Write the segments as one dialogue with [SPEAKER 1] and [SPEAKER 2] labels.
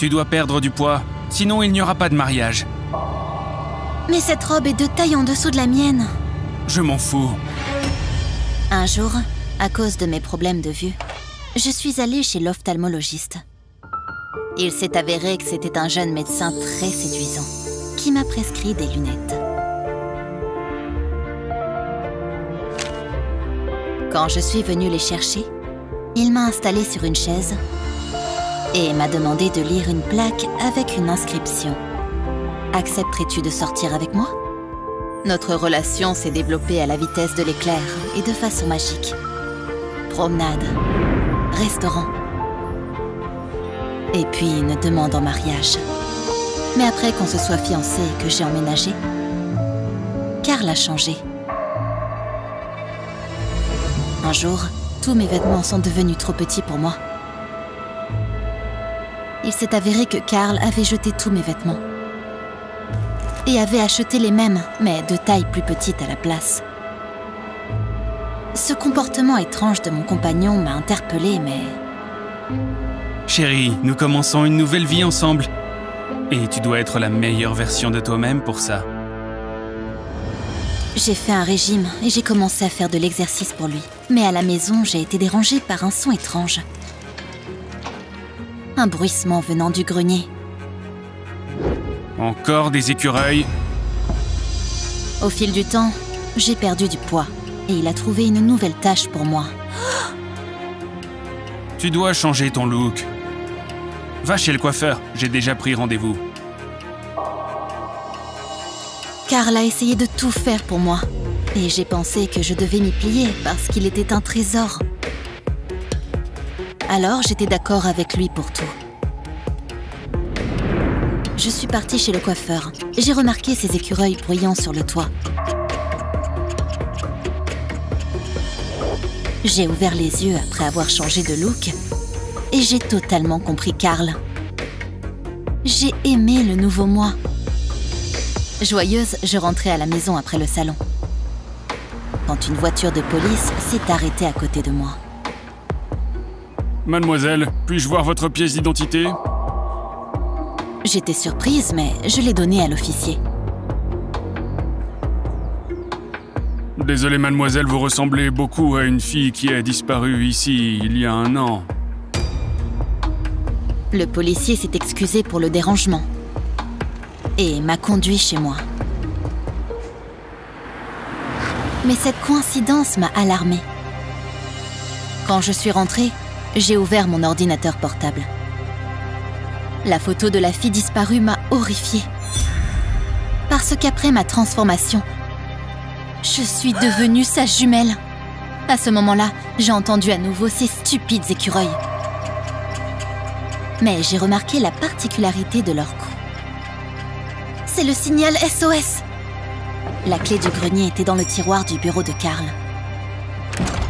[SPEAKER 1] Tu dois perdre du poids, sinon il n'y aura pas de mariage.
[SPEAKER 2] Mais cette robe est de taille en dessous de la mienne.
[SPEAKER 1] Je m'en fous.
[SPEAKER 2] Un jour, à cause de mes problèmes de vue, je suis allée chez l'ophtalmologiste. Il s'est avéré que c'était un jeune médecin très séduisant qui m'a prescrit des lunettes. Quand je suis venue les chercher, il m'a installée sur une chaise et m'a demandé de lire une plaque avec une inscription. « Accepterais-tu de sortir avec moi ?» Notre relation s'est développée à la vitesse de l'éclair et de façon magique. Promenade, restaurant, et puis une demande en mariage. Mais après qu'on se soit fiancés et que j'ai emménagé, Karl a changé. Un jour, tous mes vêtements sont devenus trop petits pour moi. Il s'est avéré que Karl avait jeté tous mes vêtements et avait acheté les mêmes, mais de taille plus petite à la place. Ce comportement étrange de mon compagnon m'a interpellée, mais...
[SPEAKER 1] Chérie, nous commençons une nouvelle vie ensemble. Et tu dois être la meilleure version de toi-même pour ça.
[SPEAKER 2] J'ai fait un régime et j'ai commencé à faire de l'exercice pour lui. Mais à la maison, j'ai été dérangée par un son étrange. Un bruissement venant du grenier.
[SPEAKER 1] Encore des écureuils?
[SPEAKER 2] Au fil du temps, j'ai perdu du poids et il a trouvé une nouvelle tâche pour moi.
[SPEAKER 1] Tu dois changer ton look. Va chez le coiffeur, j'ai déjà pris rendez-vous.
[SPEAKER 2] Karl a essayé de tout faire pour moi et j'ai pensé que je devais m'y plier parce qu'il était un trésor. Alors j'étais d'accord avec lui pour tout. Je suis partie chez le coiffeur. J'ai remarqué ces écureuils bruyant sur le toit. J'ai ouvert les yeux après avoir changé de look et j'ai totalement compris Karl. J'ai aimé le nouveau moi. Joyeuse, je rentrais à la maison après le salon, quand une voiture de police s'est arrêtée à côté de moi.
[SPEAKER 1] Mademoiselle, puis-je voir votre pièce d'identité?
[SPEAKER 2] J'étais surprise, mais je l'ai donnée à l'officier.
[SPEAKER 1] Désolé, mademoiselle, vous ressemblez beaucoup à une fille qui a disparu ici il y a 1 an.
[SPEAKER 2] Le policier s'est excusé pour le dérangement et m'a conduit chez moi. Mais cette coïncidence m'a alarmée. Quand je suis rentrée, j'ai ouvert mon ordinateur portable. La photo de la fille disparue m'a horrifiée. Parce qu'après ma transformation, je suis devenue sa jumelle. À ce moment-là, j'ai entendu à nouveau ces stupides écureuils. Mais j'ai remarqué la particularité de leur coup. C'est le signal SOS. La clé du grenier était dans le tiroir du bureau de Karl.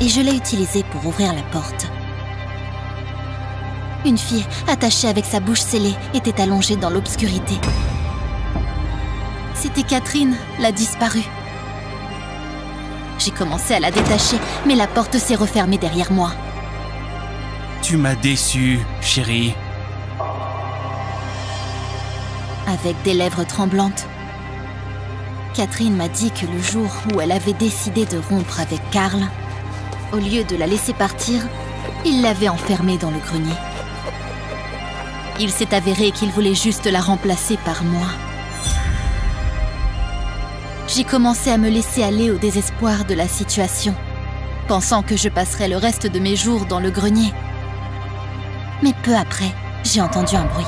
[SPEAKER 2] Et je l'ai utilisée pour ouvrir la porte. Une fille, attachée avec sa bouche scellée, était allongée dans l'obscurité. C'était Catherine, la disparue. J'ai commencé à la détacher, mais la porte s'est refermée derrière moi.
[SPEAKER 1] Tu m'as déçue, chérie.
[SPEAKER 2] Avec des lèvres tremblantes, Catherine m'a dit que le jour où elle avait décidé de rompre avec Karl, au lieu de la laisser partir, il l'avait enfermée dans le grenier. Il s'est avéré qu'il voulait juste la remplacer par moi. J'ai commencé à me laisser aller au désespoir de la situation, pensant que je passerais le reste de mes jours dans le grenier. Mais peu après, j'ai entendu un bruit.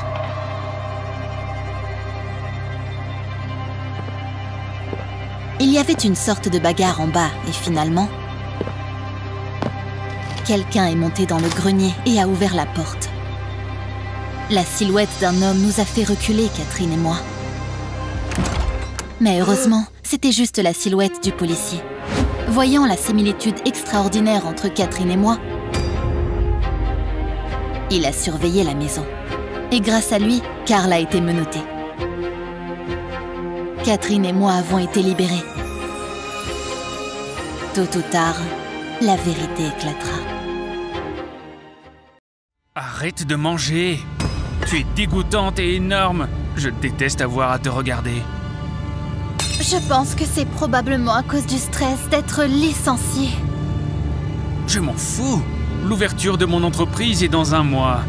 [SPEAKER 2] Il y avait une sorte de bagarre en bas et finalement, quelqu'un est monté dans le grenier et a ouvert la porte. La silhouette d'un homme nous a fait reculer, Catherine et moi. Mais heureusement, c'était juste la silhouette du policier. Voyant la similitude extraordinaire entre Catherine et moi, il a surveillé la maison. Et grâce à lui, Karl a été menotté. Catherine et moi avons été libérés. Tôt ou tard, la vérité éclatera.
[SPEAKER 1] Arrête de manger. Tu es dégoûtante et énorme. Je déteste avoir à te regarder.
[SPEAKER 2] Je pense que c'est probablement à cause du stress d'être licenciée.
[SPEAKER 1] Je m'en fous. L'ouverture de mon entreprise est dans 1 mois.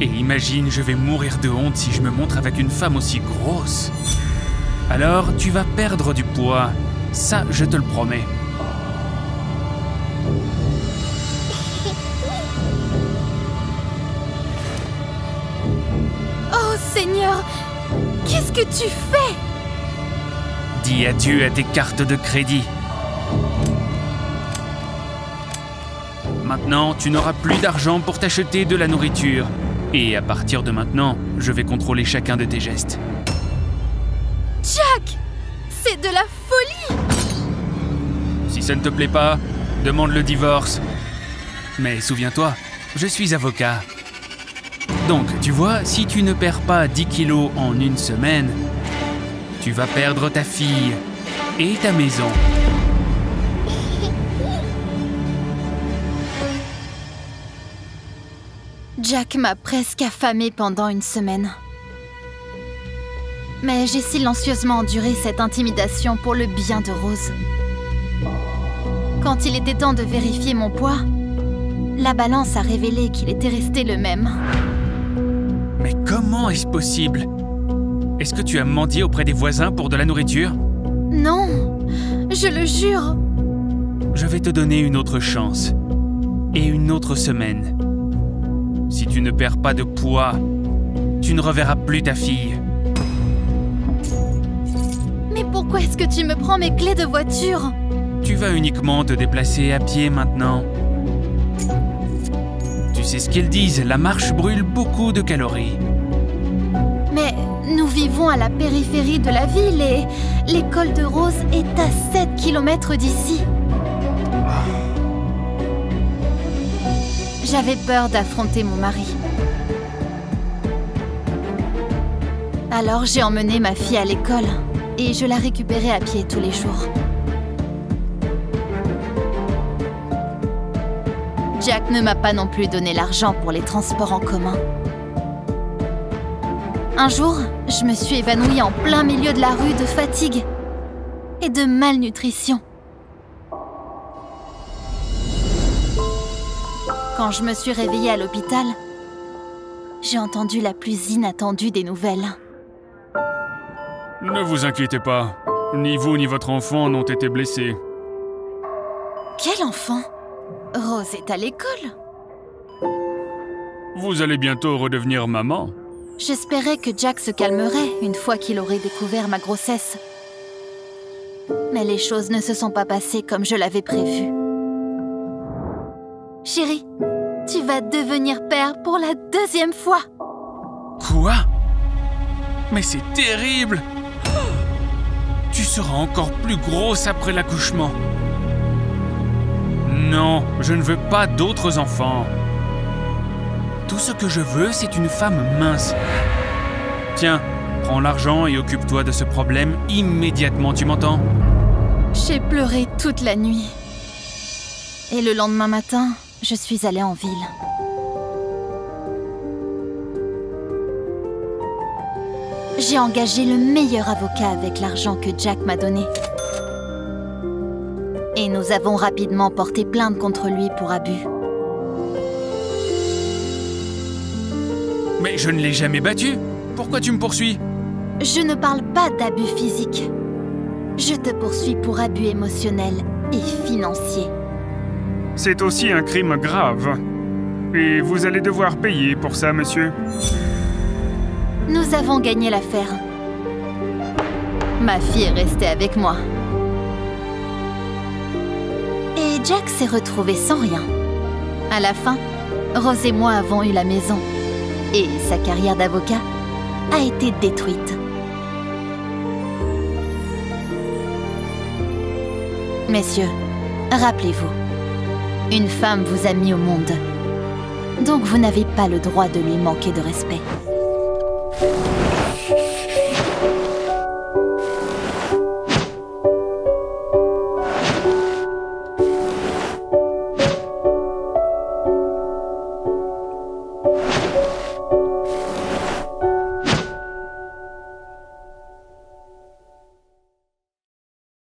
[SPEAKER 1] Et imagine, je vais mourir de honte si je me montre avec une femme aussi grosse. Alors, tu vas perdre du poids. Ça, je te le promets.
[SPEAKER 2] Oh Seigneur, qu'est-ce que tu fais?
[SPEAKER 1] Dis adieu à tes cartes de crédit. Maintenant, tu n'auras plus d'argent pour t'acheter de la nourriture. Et à partir de maintenant, je vais contrôler chacun de tes gestes.
[SPEAKER 2] Jack! C'est de la folie!
[SPEAKER 1] Si ça ne te plaît pas, demande le divorce. Mais souviens-toi, je suis avocat. Donc, tu vois, si tu ne perds pas 10 kilos en 1 semaine, tu vas perdre ta fille et ta maison.
[SPEAKER 2] Jack m'a presque affamée pendant 1 semaine. Mais j'ai silencieusement enduré cette intimidation pour le bien de Rose. Quand il était temps de vérifier mon poids, la balance a révélé qu'il était resté le même.
[SPEAKER 1] Mais comment est-ce possible? Est-ce que tu as mendié auprès des voisins pour de la nourriture?
[SPEAKER 2] Non, je le jure.
[SPEAKER 1] Je vais te donner une autre chance. Et une autre semaine. Si tu ne perds pas de poids, tu ne reverras plus ta fille.
[SPEAKER 2] Mais pourquoi est-ce que tu me prends mes clés de voiture?
[SPEAKER 1] Tu vas uniquement te déplacer à pied maintenant. Tu sais ce qu'ils disent, la marche brûle beaucoup de calories.
[SPEAKER 2] Mais nous vivons à la périphérie de la ville et l'école de Rose est à 7 km d'ici. J'avais peur d'affronter mon mari. Alors j'ai emmené ma fille à l'école et je la récupérais à pied tous les jours. Jack ne m'a pas non plus donné l'argent pour les transports en commun. Un jour, je me suis évanouie en plein milieu de la rue de fatigue et de malnutrition. Quand je me suis réveillée à l'hôpital, j'ai entendu la plus inattendue des nouvelles.
[SPEAKER 1] Ne vous inquiétez pas, ni vous ni votre enfant n'ont été blessés.
[SPEAKER 2] Quel enfant? Rose est à l'école.
[SPEAKER 1] Vous allez bientôt redevenir maman.
[SPEAKER 2] J'espérais que Jack se calmerait une fois qu'il aurait découvert ma grossesse. Mais les choses ne se sont pas passées comme je l'avais prévu. Chérie, tu vas devenir père pour la 2e fois.
[SPEAKER 1] Quoi? Mais c'est terrible! Tu seras encore plus grosse après l'accouchement. Non, je ne veux pas d'autres enfants. Tout ce que je veux, c'est une femme mince. Tiens, prends l'argent et occupe-toi de ce problème immédiatement, tu m'entends?
[SPEAKER 2] J'ai pleuré toute la nuit. Et le lendemain matin, je suis allée en ville. J'ai engagé le meilleur avocat avec l'argent que Jack m'a donné. Et nous avons rapidement porté plainte contre lui pour abus.
[SPEAKER 1] Mais je ne l'ai jamais battu. Pourquoi tu me poursuis?
[SPEAKER 2] Je ne parle pas d'abus physiques. Je te poursuis pour abus émotionnel et financier.
[SPEAKER 3] C'est aussi un crime grave. Et vous allez devoir payer pour ça, monsieur.
[SPEAKER 2] Nous avons gagné l'affaire. Ma fille est restée avec moi. Et Jack s'est retrouvé sans rien. À la fin, Rose et moi avons eu la maison. Et sa carrière d'avocat a été détruite. Messieurs, rappelez-vous, une femme vous a mis au monde. Donc vous n'avez pas le droit de lui manquer de respect.